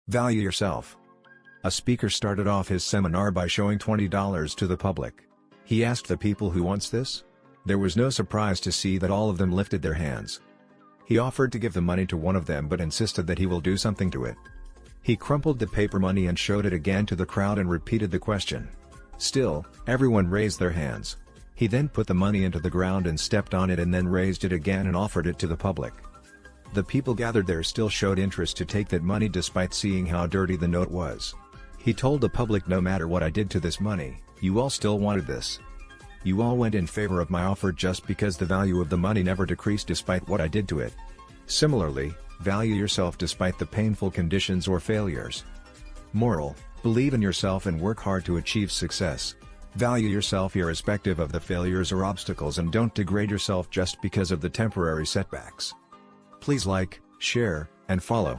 Value yourself. A speaker started off his seminar by showing $20 to the public. He asked the people, who wants this? There was no surprise to see that all of them lifted their hands. He offered to give the money to one of them but insisted that he will do something to it. He crumpled the paper money and showed it again to the crowd and repeated the question. Still, everyone raised their hands. He then put the money into the ground and stepped on it and then raised it again and offered it to the public. The people gathered there still showed interest to take that money despite seeing how dirty the note was. He told the public, no matter what I did to this money, you all still wanted this. You all went in favor of my offer just because the value of the money never decreased despite what I did to it. Similarly, value yourself despite the painful conditions or failures. Moral: believe in yourself and work hard to achieve success. Value yourself irrespective of the failures or obstacles and don't degrade yourself just because of the temporary setbacks. Please like, share, and follow.